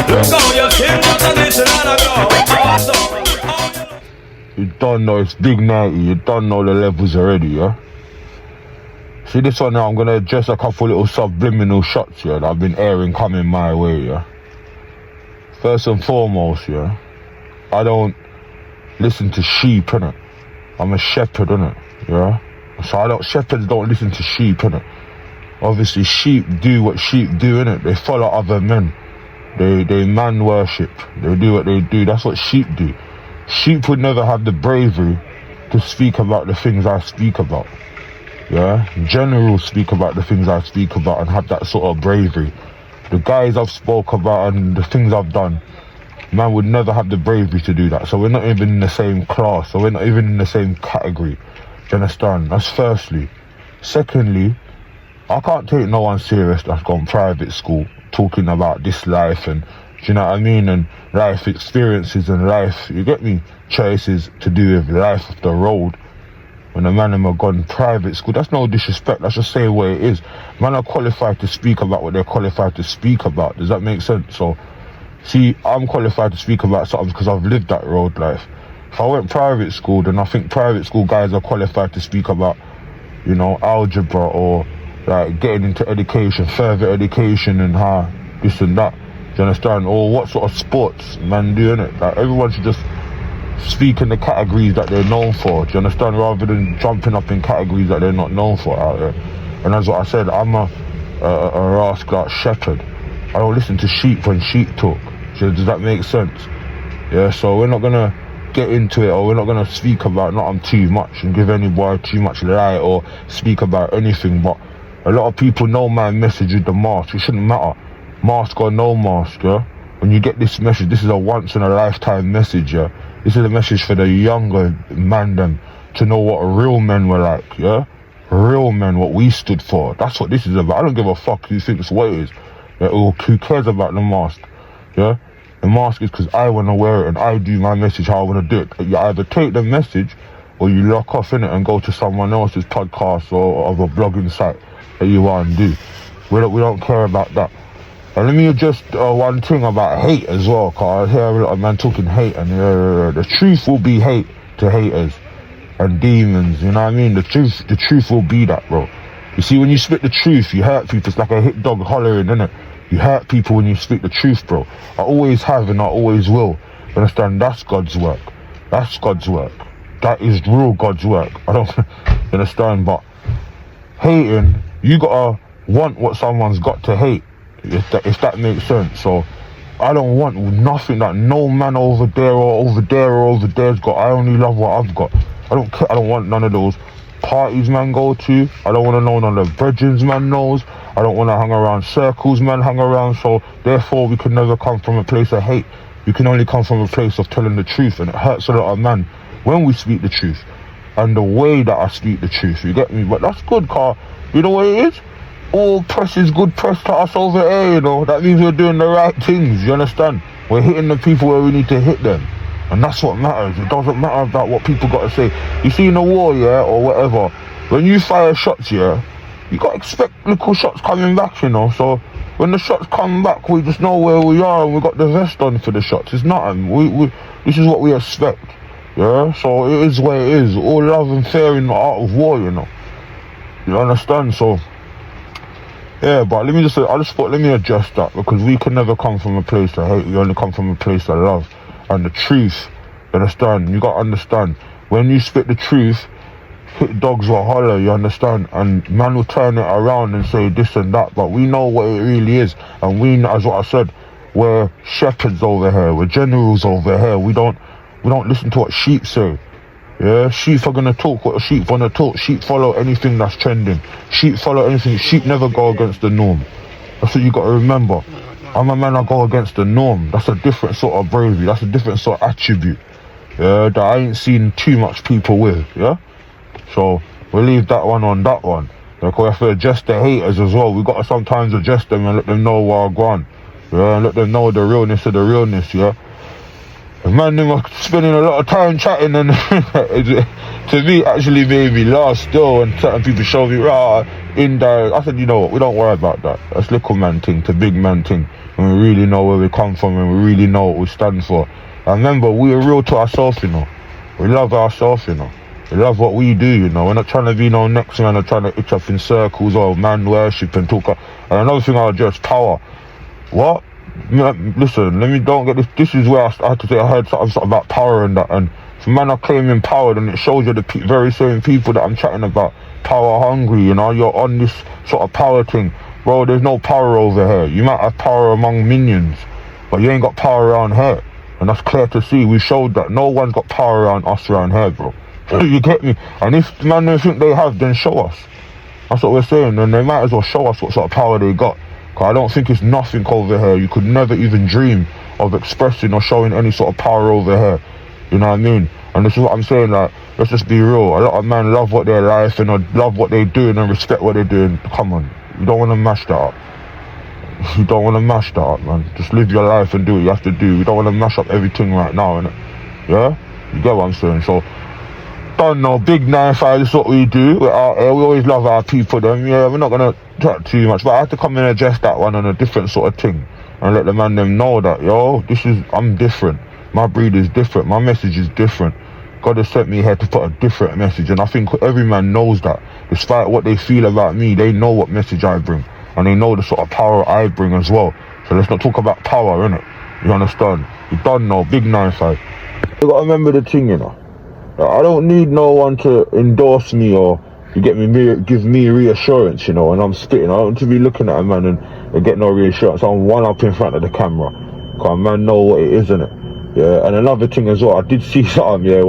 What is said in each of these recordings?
Look how you sing what a listen and a go. You don't know it's big 90, you don't know the levels already, yeah? See this one now, I'm gonna address a couple little subliminal shots, yeah, that I've been airing coming my way, yeah? First and foremost, yeah, I don't listen to sheep, innit? I'm a shepherd, innit, yeah? So shepherds don't listen to sheep, innit? Obviously, sheep do what sheep do, innit? They follow other men. They man worship. They do what they do. That's what sheep do. Sheep would never have the bravery to speak about the things I speak about. Yeah? Generals speak about the things I speak about and have that sort of bravery. The guys I've spoke about and the things I've done, man would never have the bravery to do that. So we're not even in the same class. So we're not even in the same category. Do you understand? That's firstly. Secondly, I can't take no one serious that's gone private school talking about this life and, do you know what I mean, and life experiences and life, you get me, choices to do with life of the road. When a man have gone private school, that's no disrespect, that's just saying what it is. Man are qualified to speak about what they're qualified to speak about. Does that make sense? So, see, I'm qualified to speak about something because I've lived that road life. If I went private school, then I think private school guys are qualified to speak about, you know, algebra or like getting into education, further education and how this and that. Do you understand? Or what sort of sports man doing it. Like everyone should just speak in the categories that they're known for. Do you understand? Rather than jumping up in categories that they're not known for out there. And that's what I said. I'm a rascal shepherd. I don't listen to sheep when sheep talk. So does that make sense? Yeah. So we're not gonna get into it, or we're not gonna speak about nothing too much and give anybody too much light or speak about anything. But a lot of people know my message with the mask. It shouldn't matter, mask or no mask, yeah? When you get this message, this is a once in a lifetime message, yeah? This is a message for the younger man them to know what real men were like, yeah? Real men, what we stood for. That's what this is about. I don't give a fuck who thinks what it is. Yeah? Or who cares about the mask, yeah? The mask is because I want to wear it and I do my message how I want to do it. You either take the message or you lock off in it and go to someone else's podcast or of a blogging site that you want to do. We don't care about that. And let me just one thing about hate as well, cause I hear a lot of man talking hate, and the truth will be hate to haters and demons. You know what I mean? The truth will be that, bro. You see, when you spit the truth, you hurt people. It's like a hit dog hollering, innit? You hurt people when you speak the truth, bro. I always have and I always will. You understand? That's God's work. That's God's work. That is real God's work. I don't understand, but hating, you gotta want what someone's got to hate, if that makes sense. So I don't want nothing that no man over there or over there or over there's got. I only love what I've got. I don't care. I don't want none of those parties man go to. I don't want to know none of the brethrens man knows. I don't want to hang around circles man hang around. So therefore we can never come from a place of hate. We can only come from a place of telling the truth, and it hurts a lot of man when we speak the truth and the way that I speak the truth, you get me? But that's good, car. You know what it is? All press is good press to us over here, you know. That means we're doing the right things, you understand? We're hitting the people where we need to hit them. And that's what matters. It doesn't matter about what people got to say. You see, in a war, yeah, or whatever, when you fire shots, yeah, you got to expect little shots coming back, you know. So when the shots come back, we just know where we are and we got the vest on for the shots. It's nothing. This is what we expect, yeah? So it is what it is. All love and fair in the art of war, you know. You understand? So yeah, but let me address that, because we can never come from a place of hate. We only come from a place of love and the truth. You understand? You gotta understand, when you spit the truth, hit dogs will holler, you understand? And man will turn it around and say this and that, but we know what it really is. And we, as what I said, we're shepherds over here, we're generals over here. We don't listen to what sheep say. Yeah, sheep are gonna talk what sheep wanna talk. Sheep follow anything that's trending. Sheep follow anything. Sheep never go against the norm. That's what you gotta remember. I'm a man, I go against the norm. That's a different sort of bravery. That's a different sort of attribute. Yeah, that I ain't seen too much people with. Yeah, so we'll leave that one on that one. Because we have to address the haters as well. We gotta sometimes address them and let them know where I'm going. Yeah, and let them know the realness of the realness. Yeah. Man, they were spending a lot of time chatting and to me, actually made me laugh still when certain people show me, indirect. I said, you know what, we don't worry about that. That's little man thing to big man thing. And we really know where we come from and we really know what we stand for. And remember, we are real to ourselves, you know. We love ourselves, you know. We love what we do, you know. We're not trying to be no next man or trying to itch up in circles or man worship and talk. And another thing I'll address, power. What? Listen, don't get this. This is where I had to say I heard something about power and that. And if man are claiming power, then it shows you the very same people that I'm chatting about. Power hungry, you know. You're on this sort of power thing. Bro, there's no power over here. You might have power among minions, but you ain't got power around here. And that's clear to see. We showed that no one's got power around us around here, bro. You get me? And if man don't think they have, then show us. That's what we're saying. And they might as well show us what sort of power they got. Cause I don't think it's nothing over here. You could never even dream of expressing or showing any sort of power over here. You know what I mean? And this is what I'm saying, like, let's just be real. A lot of men love what their life and love what they're doing and respect what they're doing. Come on. You don't want to mash that up. You don't want to mash that up, man. Just live your life and do what you have to do. You don't want to mash up everything right now, innit? Yeah? You get what I'm saying? So, don't know, big 9-5 is what we do. We're out here. We always love our people, them. Yeah, we're not going to talk too much. But I have to come and address that one on a different sort of thing. And let the man them know that, yo, I'm different. My breed is different. My message is different. God has sent me here to put a different message. And I think every man knows that. Despite what they feel about me, they know what message I bring. And they know the sort of power I bring as well. So let's not talk about power, innit? You understand? You don't know, big 9-5. You gotta remember the thing, you know. I don't need no one to endorse me or to get me give me reassurance, you know, and I'm spitting. I don't want to be looking at a man and get no reassurance. I'm one up in front of the camera. Cause a man know what it is, innit? Yeah, and another thing as well, I did see something, yeah,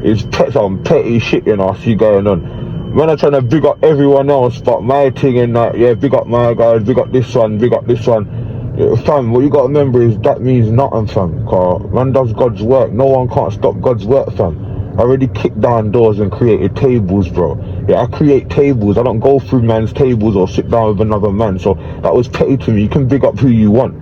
it's some petty shit, you know, I see going on. When I'm trying to big up everyone else, but my thing and that, yeah, big up my guys, big up this one, big up this one. Yeah, fam, what you gotta remember is that means nothing, fam. Cause man does God's work. No one can't stop God's work, fam. I already kicked down doors and created tables, bro. Yeah, I create tables. I don't go through man's tables or sit down with another man. So that was petty to me. You can big up who you want.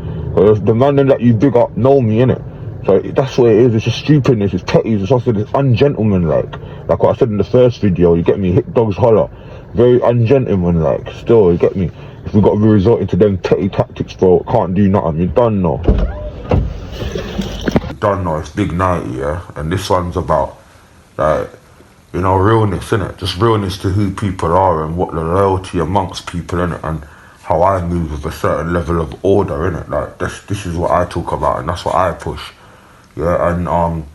The man that you big up know me, innit? So that's what it is. It's just stupidness. It's petty. It's also this ungentlemanlike. Like what I said in the first video, you get me? Hit dogs holler. Very ungentlemanlike. Still, you get me? If we got to be resorting to them petty tactics, bro, can't do nothing. You done know. You done know. It's big 90, yeah? And this one's about, like, you know, realness, innit? Just realness to who people are and what the loyalty amongst people, innit? And how I move with a certain level of order, innit? Like, this is what I talk about and that's what I push. Yeah, and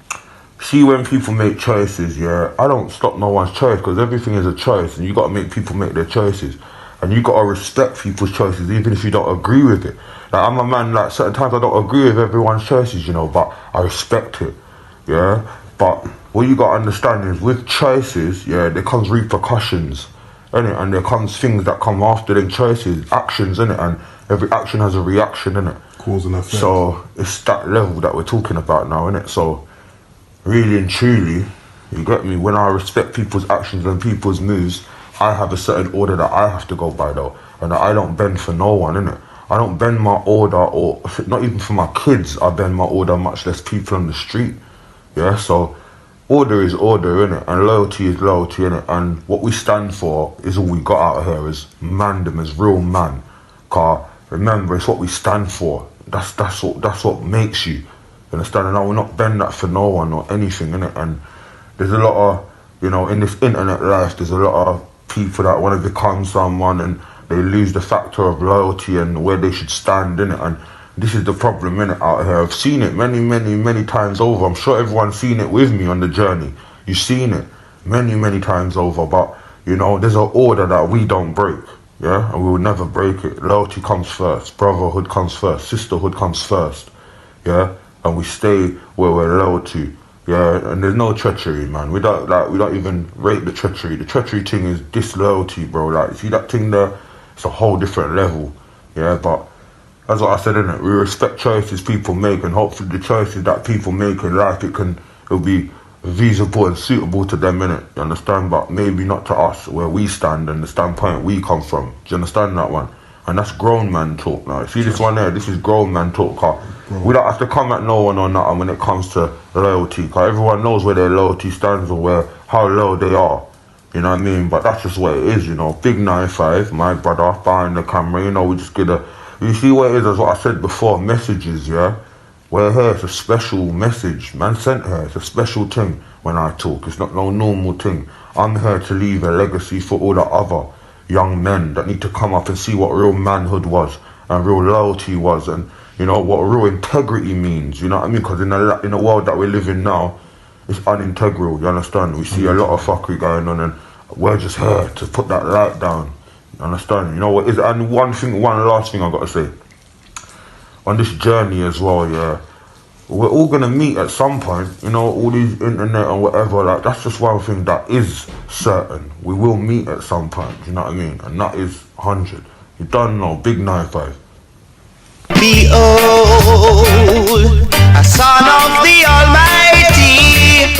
see when people make choices, yeah, I don't stop no one's choice because everything is a choice and you got to make people make their choices and you got to respect people's choices even if you don't agree with it. Like, I'm a man, like, certain times I don't agree with everyone's choices, you know, but I respect it, yeah. But what you got to understand is with choices, yeah, there comes repercussions, innit? And there comes things that come after them choices, actions, innit? And every action has a reaction, innit? Cause and effect. So it's that level that we're talking about now, innit? So really and truly, you get me, when I respect people's actions and people's moves, I have a certain order that I have to go by though, and that I don't bend for no one, innit? I don't bend my order, or not even for my kids I bend my order, much less people on the street. Yeah, so order is order, innit? And loyalty is loyalty, innit? And what we stand for is all we got out here as mandem, as real man. Cause remember, it's what we stand for. That's what makes you. Understand? And I will not bend that for no one or anything, innit? And there's a lot of, you know, in this internet life, there's a lot of people that want to become someone and they lose the factor of loyalty and where they should stand, innit? And this is the problem, innit, out here. I've seen it many times over. I'm sure everyone's seen it with me on the journey. You've seen it many times over. But, you know, there's an order that we don't break. Yeah, and we will never break it. Loyalty comes first, brotherhood comes first, sisterhood comes first. Yeah, and we stay where we're loyal to. Yeah, and there's no treachery, man. We don't even rate the treachery. The treachery thing is disloyalty, bro. Like, see that thing there? It's a whole different level. Yeah, but that's what I said, innit? We respect choices people make, and hopefully the choices that people make in life, it'll be feasible and suitable to them, innit? You understand? But maybe not to us, where we stand and the standpoint we come from. Do you understand that one? And that's grown man talk now. See this one there, this is grown man talk. We don't have to come at no one or nothing when it comes to loyalty, because everyone knows where their loyalty stands or how low they are. You know what I mean? But that's just what it is, you know. Big 9-5, my brother behind the camera, you know, we just get you see what it is, as what I said before, messages, yeah? We're here, it's a special message. Man sent here, it's a special thing when I talk. It's not no normal thing. I'm here to leave a legacy for all the other young men that need to come up and see what real manhood was and real loyalty was, and you know what real integrity means. You know what I mean? Because in the world that we live in now, it's unintegral. You understand? We see a lot of fuckery going on, and we're just here to put that light down. You understand? You know what is? And one last thing I got to say on this journey as well. Yeah, we're all gonna meet at some point. You know, all these internet and whatever. Like that's just one thing that is certain. We will meet at some point. You know what I mean? And that is 100. You don't know. Big 9-5. Behold, a son of the Almighty,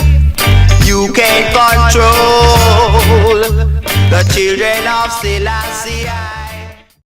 you can control the children of Selassie.